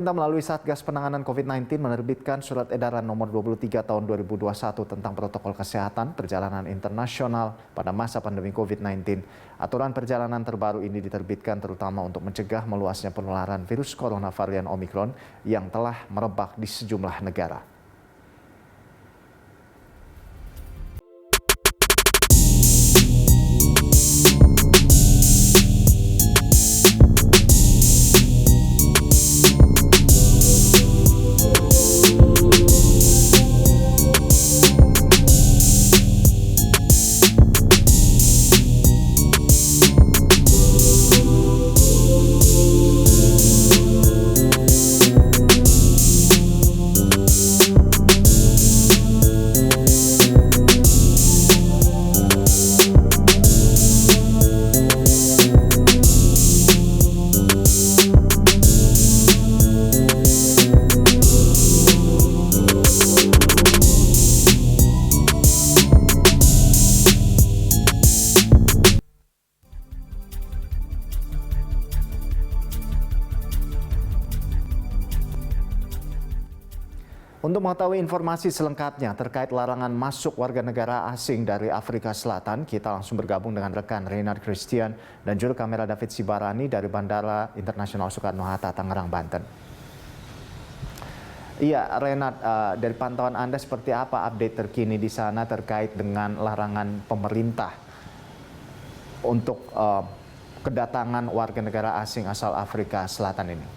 Pemerintah melalui Satgas Penanganan COVID-19 menerbitkan Surat Edaran Nomor 23 Tahun 2021 tentang protokol kesehatan perjalanan internasional pada masa pandemi COVID-19. Aturan perjalanan terbaru ini diterbitkan terutama untuk mencegah meluasnya penularan virus corona varian Omicron yang telah merebak di sejumlah negara. Untuk mengetahui informasi selengkapnya terkait larangan masuk warga negara asing dari Afrika Selatan, kita langsung bergabung dengan rekan Renat Christian dan juru kamera David Sibarani dari Bandara Internasional Soekarno-Hatta, Tangerang, Banten. Iya, Renat, dari pantauan Anda seperti apa update terkini di sana terkait dengan larangan pemerintah untuk kedatangan warga negara asing asal Afrika Selatan ini?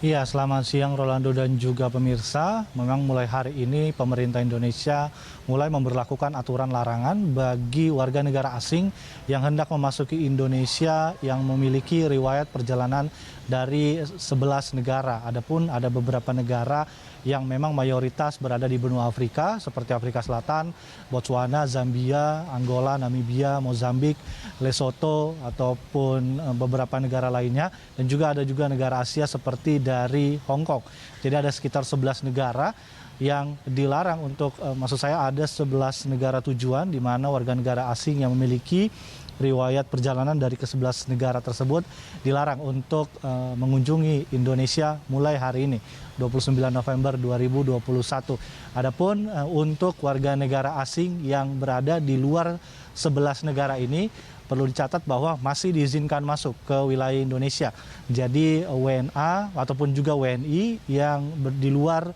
Iya, selamat siang Rolando dan juga pemirsa. Memang mulai hari ini pemerintah Indonesia mulai memberlakukan aturan larangan bagi warga negara asing yang hendak memasuki Indonesia yang memiliki riwayat perjalanan dari 11 negara. Adapun ada beberapa negara yang memang mayoritas berada di benua Afrika seperti Afrika Selatan, Botswana, Zambia, Angola, Namibia, Mozambik, Lesotho ataupun beberapa negara lainnya, dan juga ada negara Asia seperti dari Hong Kong. Jadi ada sekitar 11 negara yang dilarang untuk maksud saya ada 11 negara tujuan di mana warga negara asing yang memiliki riwayat perjalanan dari ke-11 negara tersebut dilarang untuk mengunjungi Indonesia mulai hari ini 29 November 2021. Adapun untuk warga negara asing yang berada di luar 11 negara ini perlu dicatat bahwa masih diizinkan masuk ke wilayah Indonesia. Jadi WNA ataupun juga WNI yang di luar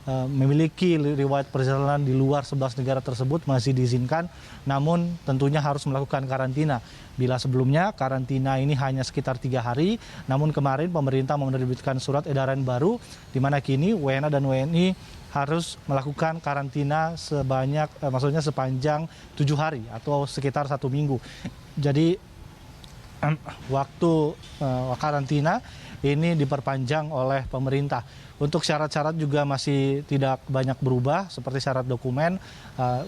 memiliki riwayat perjalanan di luar 11 negara tersebut masih diizinkan, namun tentunya harus melakukan karantina. Bila sebelumnya karantina ini hanya sekitar 3 hari, namun kemarin pemerintah menerbitkan surat edaran baru di mana kini WNA dan WNI harus melakukan karantina sepanjang 7 hari atau sekitar 1 minggu. Jadi waktu karantina ini diperpanjang oleh pemerintah. Untuk syarat-syarat juga masih tidak banyak berubah, seperti syarat dokumen,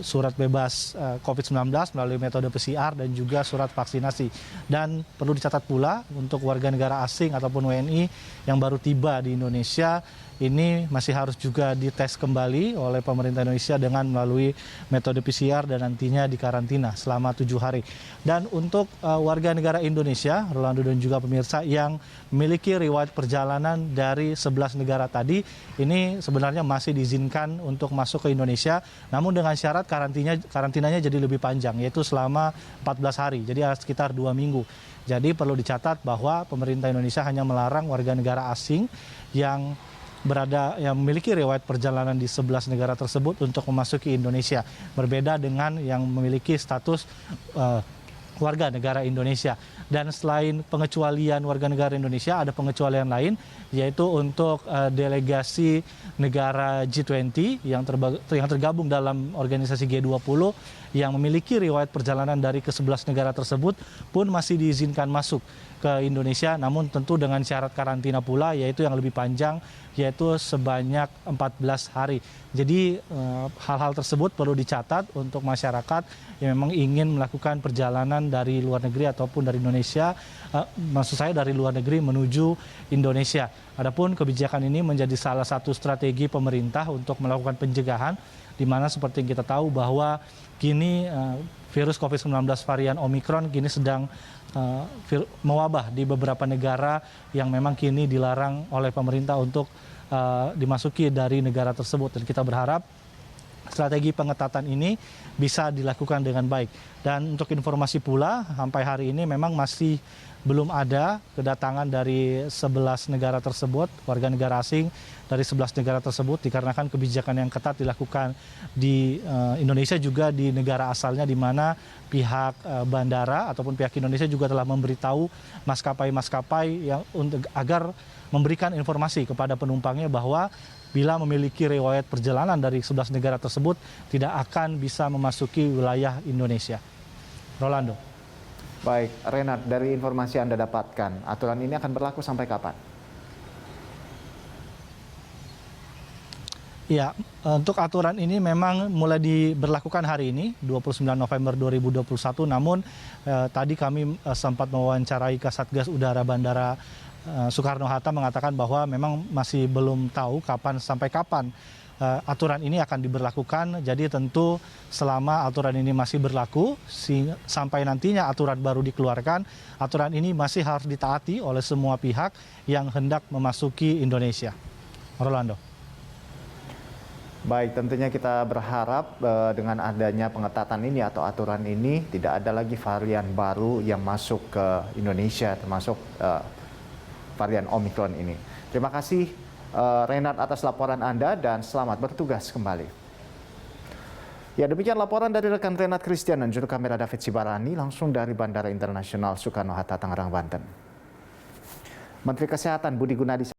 surat bebas COVID-19 melalui metode PCR dan juga surat vaksinasi. Dan perlu dicatat pula untuk warga negara asing ataupun WNI yang baru tiba di Indonesia, ini masih harus juga dites kembali oleh pemerintah Indonesia dengan melalui metode PCR dan nantinya dikarantina selama 7 hari. Dan untuk warga negara Indonesia, Rolando dan juga pemirsa yang memiliki riwayat perjalanan dari 11 negara tadi, ini sebenarnya masih diizinkan untuk masuk ke Indonesia, namun dengan syarat karantinanya jadi lebih panjang, yaitu selama 14 hari, jadi sekitar 2 minggu. Jadi perlu dicatat bahwa pemerintah Indonesia hanya melarang warga negara asing yang memiliki riwayat perjalanan di 11 negara tersebut untuk memasuki Indonesia. Berbeda dengan yang memiliki status warga negara Indonesia. Dan selain pengecualian warga negara Indonesia, ada pengecualian lain, yaitu untuk delegasi negara G20 yang tergabung dalam organisasi G20 yang memiliki riwayat perjalanan dari ke-11 negara tersebut pun masih diizinkan masuk ke Indonesia, namun tentu dengan syarat karantina pula, yaitu yang lebih panjang, yaitu sebanyak 14 hari. Jadi hal-hal tersebut perlu dicatat untuk masyarakat yang memang ingin melakukan perjalanan dari luar negeri ataupun dari Indonesia, maksud saya dari luar negeri menuju Indonesia. Adapun kebijakan ini menjadi salah satu strategi pemerintah untuk melakukan pencegahan, di mana seperti yang kita tahu bahwa kini virus COVID-19 varian Omicron kini sedang mewabah di beberapa negara yang memang kini dilarang oleh pemerintah untuk dimasuki dari negara tersebut. Dan kita berharap strategi pengetatan ini bisa dilakukan dengan baik. Dan untuk informasi pula, sampai hari ini memang masih belum ada kedatangan dari 11 negara tersebut, warga negara asing dari 11 negara tersebut, dikarenakan kebijakan yang ketat dilakukan di Indonesia juga di negara asalnya, di mana pihak bandara ataupun pihak Indonesia juga telah memberitahu maskapai-maskapai yang agar memberikan informasi kepada penumpangnya bahwa bila memiliki riwayat perjalanan dari 11 negara tersebut tidak akan bisa memasuki wilayah Indonesia. Rolando. Baik, Renat, dari informasi yang Anda dapatkan, aturan ini akan berlaku sampai kapan? Ya, untuk aturan ini memang mulai diberlakukan hari ini, 29 November 2021, namun tadi kami sempat mewawancarai Kasatgas Udara Bandara Soekarno-Hatta mengatakan bahwa memang masih belum tahu sampai kapan aturan ini akan diberlakukan. Jadi tentu selama aturan ini masih berlaku, sampai nantinya aturan baru dikeluarkan, aturan ini masih harus ditaati oleh semua pihak yang hendak memasuki Indonesia. Rolando. Baik, tentunya kita berharap dengan adanya pengetatan ini atau aturan ini tidak ada lagi varian baru yang masuk ke Indonesia, termasuk varian Omicron ini. Terima kasih Renat atas laporan Anda dan selamat bertugas kembali. Ya, demikian laporan dari rekan Renat Christian dan juru kamera David Sibarani langsung dari Bandara Internasional Soekarno-Hatta, Tangerang, Banten. Menteri Kesehatan Budi Gunadi